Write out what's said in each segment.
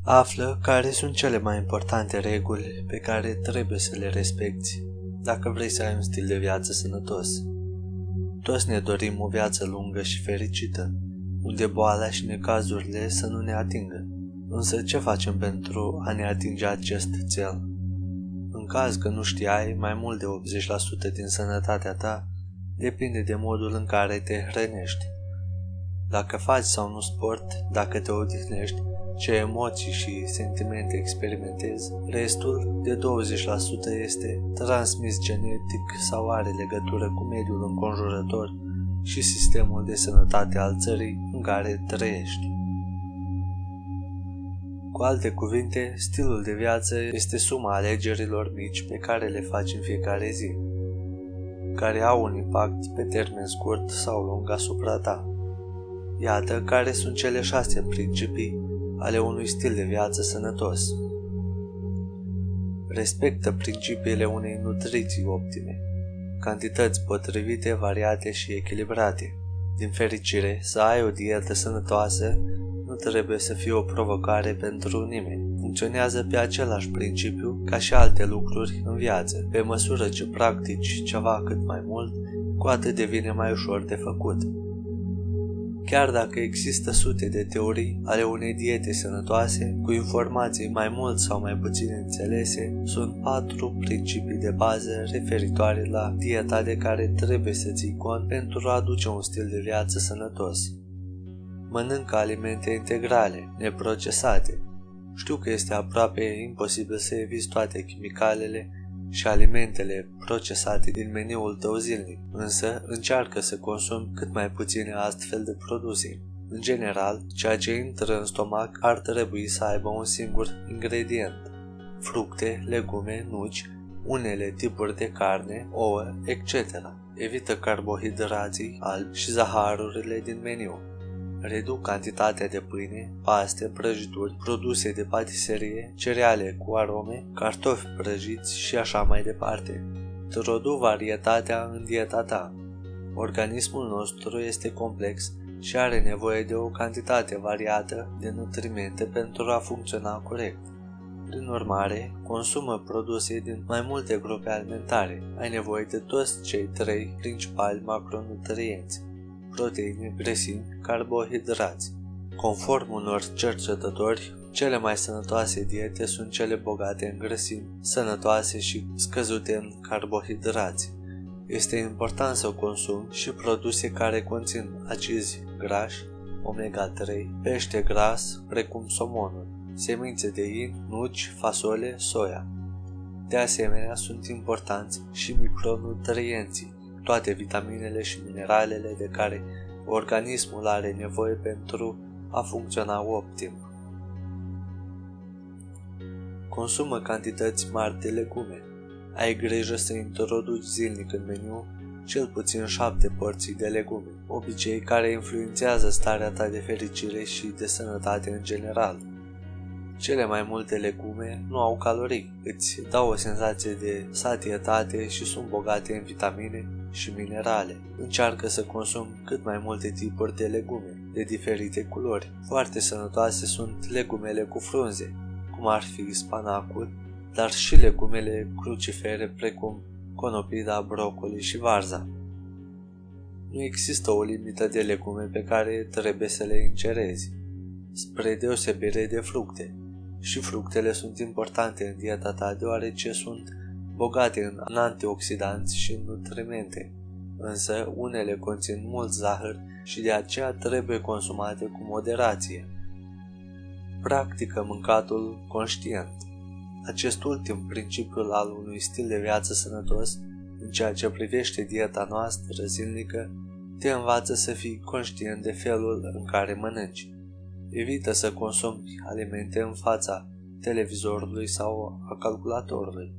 Află care sunt cele mai importante reguli pe care trebuie să le respecti dacă vrei să ai un stil de viață sănătos. Toți ne dorim o viață lungă și fericită, unde boala și necazurile să nu ne atingă. Însă ce facem pentru a ne atinge acest cel? În caz că nu știai, mai mult de 80% din sănătatea ta depinde de modul în care te hrănești. Dacă faci sau nu sport, dacă te odihnești, ce emoții și sentimente experimentezi, restul de 20% este transmis genetic sau are legătură cu mediul înconjurător și sistemul de sănătate al țării în care trăiești. Cu alte cuvinte, stilul de viață este suma alegerilor mici pe care le faci în fiecare zi, care au un impact pe termen scurt sau lung asupra ta. Iată care sunt cele 6 principii ale unui stil de viață sănătos. Respectă principiile unei nutriții optime, cantități potrivite, variate și echilibrate. Din fericire, să ai o dietă sănătoasă nu trebuie să fie o provocare pentru nimeni. Funcționează pe același principiu ca și alte lucruri în viață. Pe măsură ce practici ceva cât mai mult, cu atât devine mai ușor de făcut. Chiar dacă există sute de teorii ale unei diete sănătoase, cu informații mai mult sau mai puțin înțelese, sunt 4 principii de bază referitoare la dieta de care trebuie să ții cont pentru a aduce un stil de viață sănătos. Mănâncă alimente integrale, neprocesate. Știu că este aproape imposibil să eviți toate chimicalele și alimentele procesate din meniul tău zilnic, însă încearcă să consumi cât mai puține astfel de produse. În general, ceea ce intră în stomac ar trebui să aibă un singur ingredient: fructe, legume, nuci, unele tipuri de carne, ouă, etc. Evită carbohidrații albi și zaharurile din meniu. Reduc cantitatea de pâine, paste, prăjituri, produse de patiserie, cereale cu arome, cartofi prăjiți și așa mai departe. Introdu varietatea în dieta ta. Organismul nostru este complex și are nevoie de o cantitate variată de nutrimente pentru a funcționa corect. Prin urmare, consumă produse din mai multe grupe alimentare. Ai nevoie de toți cei 3 principali macronutrienți: proteine, grăsimi, carbohidrați. Conform unor cercetători, cele mai sănătoase diete sunt cele bogate în grăsimi, sănătoase și scăzute în carbohidrați. Este important să consumi și produse care conțin acizi grași, omega-3, pește gras, precum somonul, semințe de in, nuci, fasole, soia. De asemenea, sunt importanți și micronutrienții, toate vitaminele și mineralele de care organismul are nevoie pentru a funcționa optim. Consumă cantități mari de legume. Ai grijă să introduci zilnic în meniu cel puțin 7 porții de legume, obicei care influențează starea ta de fericire și de sănătate în general. Cele mai multe legume nu au calorii, îți dau o senzație de satietate și sunt bogate în vitamine și minerale. Încearcă să consumi cât mai multe tipuri de legume, de diferite culori. Foarte sănătoase sunt legumele cu frunze, cum ar fi spanacul, dar și legumele crucifere precum conopida, brocoli și varza. Nu există o limită de legume pe care trebuie să le ingerezi, spre deosebire de fructe. Și fructele sunt importante în dieta ta deoarece sunt bogate în antioxidanți și în nutrimente, însă unele conțin mult zahăr și de aceea trebuie consumate cu moderație. Practică mâncatul conștient. Acest ultim principiu al unui stil de viață sănătos, în ceea ce privește dieta noastră zilnică, te învață să fii conștient de felul în care mănânci. Evită să consumi alimente în fața televizorului sau a calculatorului,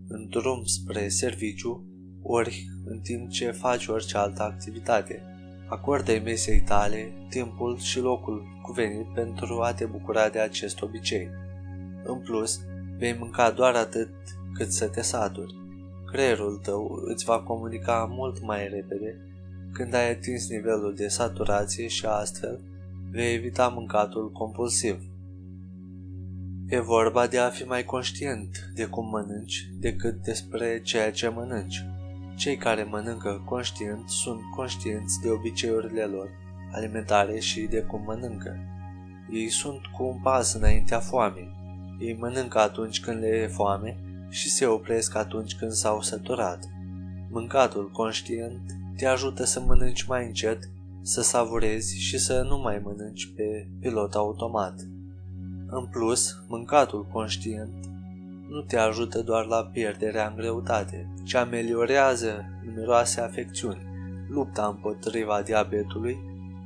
în drum spre serviciu, ori în timp ce faci orice altă activitate. Acordă-i mesei tale timpul și locul cuvenit pentru a te bucura de acest obicei. În plus, vei mânca doar atât cât să te saturi. Creierul tău îți va comunica mult mai repede când ai atins nivelul de saturație și astfel vei evita mâncatul compulsiv. E vorba de a fi mai conștient de cum mănânci decât despre ceea ce mănânci. Cei care mănâncă conștient sunt conștienți de obiceiurile lor alimentare și de cum mănâncă. Ei sunt cu un pas înaintea foamei. Ei mănâncă atunci când le e foame și se opresc atunci când s-au săturat. Mâncatul conștient te ajută să mănânci mai încet, să savurezi și să nu mai mănânci pe pilot automat. În plus, mâncatul conștient nu te ajută doar la pierderea în greutate, ci ameliorează numeroase afecțiuni, lupta împotriva diabetului,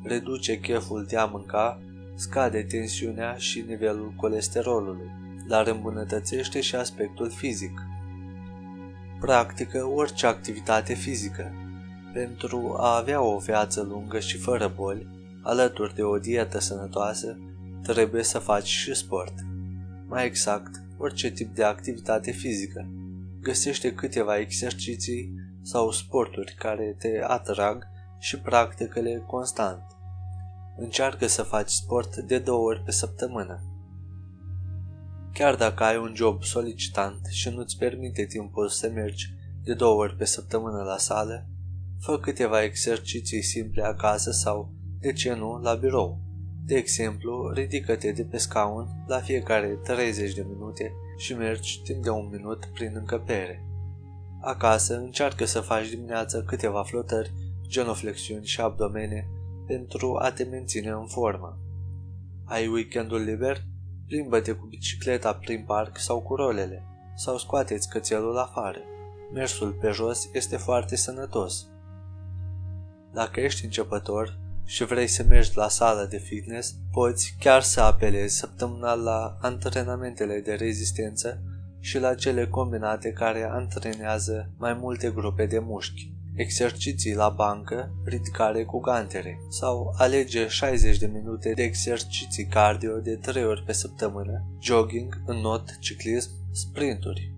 reduce cheful de a mânca, scade tensiunea și nivelul colesterolului, dar îmbunătățește și aspectul fizic. Practică orice activitate fizică. Pentru a avea o viață lungă și fără boli, alături de o dietă sănătoasă, trebuie să faci și sport. Mai exact, orice tip de activitate fizică. Găsește câteva exerciții sau sporturi care te atrag și practică-le constant. Încearcă să faci sport de 2 ori pe săptămână. Chiar dacă ai un job solicitant și nu-ți permite timpul să mergi de 2 ori pe săptămână la sală, fă câteva exerciții simple acasă sau, de ce nu, la birou. De exemplu, ridică-te de pe scaun la fiecare 30 de minute și mergi timp de 1 minut prin încăpere. Acasă încearcă să faci dimineața câteva flotări, genoflexiuni și abdomene pentru a te menține în formă. Ai weekendul liber? Plimbă-te cu bicicleta prin parc sau cu rolele, sau scoate-ți cățelul afară. Mersul pe jos este foarte sănătos. Dacă ești începător și vrei să mergi la sală de fitness, poți chiar să apelezi săptămânal la antrenamentele de rezistență și la cele combinate care antrenează mai multe grupe de mușchi, exerciții la bancă, ridicare cu gantere sau alege 60 de minute de exerciții cardio de 3 ori pe săptămână, jogging, înnot, ciclism, sprinturi.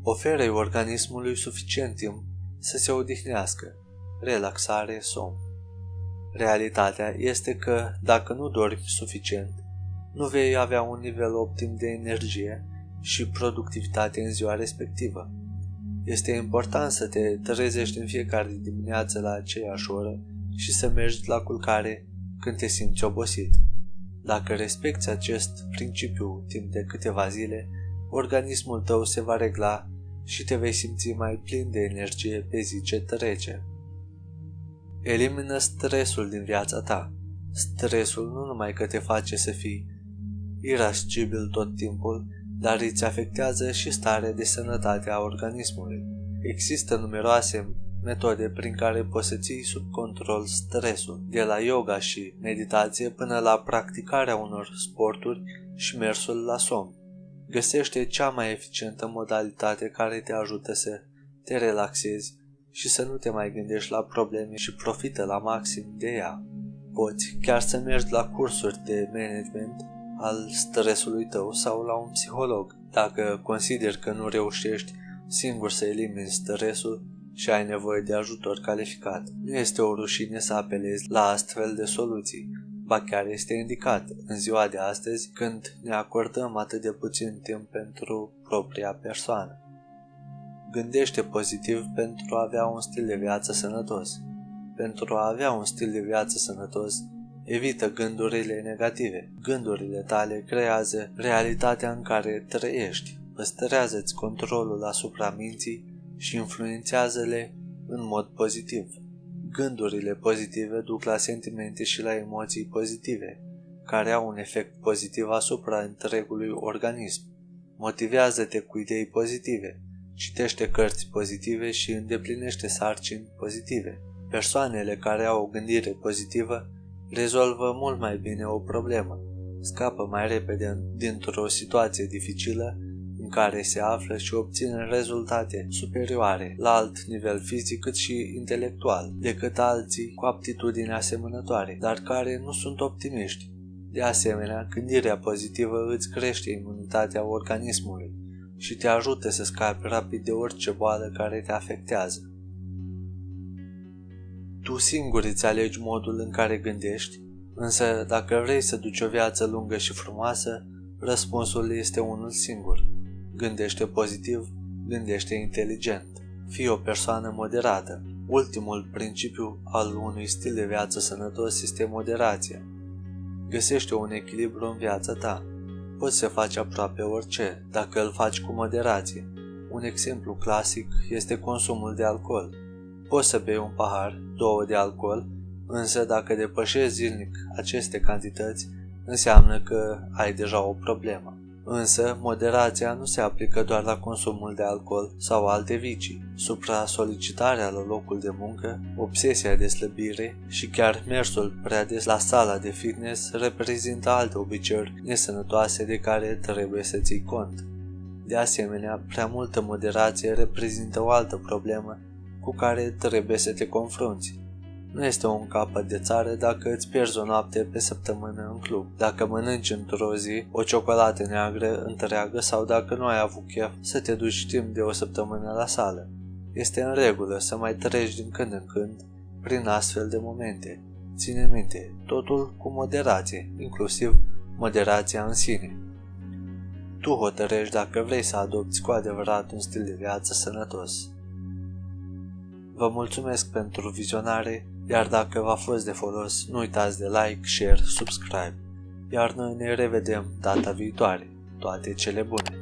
Oferă-i organismului suficient timp să se odihnească, relaxare, somn. Realitatea este că, dacă nu dormi suficient, nu vei avea un nivel optim de energie și productivitate în ziua respectivă. Este important să te trezești în fiecare dimineață la aceeași oră și să mergi la culcare când te simți obosit. Dacă respecti acest principiu timp de câteva zile, organismul tău se va regla și te vei simți mai plin de energie pe zi ce trece. Elimină stresul din viața ta. Stresul nu numai că te face să fii irascibil tot timpul, dar îți afectează și starea de sănătate a organismului. Există numeroase metode prin care poți să ții sub control stresul, de la yoga și meditație până la practicarea unor sporturi și mersul la somn. Găsește cea mai eficientă modalitate care te ajută să te relaxezi și să nu te mai gândești la probleme și profită la maxim de ea. Poți chiar să mergi la cursuri de management al stresului tău sau la un psiholog, dacă consideri că nu reușești singur să elimini stresul și ai nevoie de ajutor calificat. Nu este o rușine să apelezi la astfel de soluții, ba chiar este indicat în ziua de astăzi când ne acordăm atât de puțin timp pentru propria persoană. Gândește pozitiv pentru a avea un stil de viață sănătos. Pentru a avea un stil de viață sănătos, evită gândurile negative. Gândurile tale creează realitatea în care trăiești. Păstrează-ți controlul asupra minții și influențează-le în mod pozitiv. Gândurile pozitive duc la sentimente și la emoții pozitive, care au un efect pozitiv asupra întregului organism. Motivează-te cu idei pozitive, citește cărți pozitive și îndeplinește sarcini pozitive. Persoanele care au o gândire pozitivă rezolvă mult mai bine o problemă, scapă mai repede dintr-o situație dificilă în care se află și obțin rezultate superioare la alt nivel fizic cât și intelectual decât alții cu aptitudini asemănătoare, dar care nu sunt optimiști. De asemenea, gândirea pozitivă îți crește imunitatea organismului și te ajută să scapi rapid de orice boală care te afectează. Tu singur îți alegi modul în care gândești, însă dacă vrei să duci o viață lungă și frumoasă, răspunsul este unul singur. Gândește pozitiv, gândește inteligent. Fii o persoană moderată. Ultimul principiu al unui stil de viață sănătos este moderația. Găsește un echilibru în viața ta. Poți să faci aproape orice, dacă îl faci cu moderație. Un exemplu clasic este consumul de alcool. Poți să bei un pahar, 2 de alcool, însă dacă depășești zilnic aceste cantități, înseamnă că ai deja o problemă. Însă, moderația nu se aplică doar la consumul de alcool sau alte vicii. Supra-solicitarea la locul de muncă, obsesia de slăbire și chiar mersul prea des la sala de fitness reprezintă alte obiceiuri nesănătoase de care trebuie să ții cont. De asemenea, prea multă moderație reprezintă o altă problemă cu care trebuie să te confrunți. Nu este un capăt de țară dacă îți pierzi o noapte pe săptămână în club, dacă mănânci într-o zi o ciocolată neagră întreagă sau dacă nu ai avut chef să te duci timp de o săptămână la sală. Este în regulă să mai treci din când în când prin astfel de momente. Ține minte, totul cu moderație, inclusiv moderația în sine. Tu hotărăști dacă vrei să adopți cu adevărat un stil de viață sănătos. Vă mulțumesc pentru vizionare, iar dacă v-a fost de folos, nu uitați de like, share, subscribe, iar noi ne revedem data viitoare. Toate cele bune!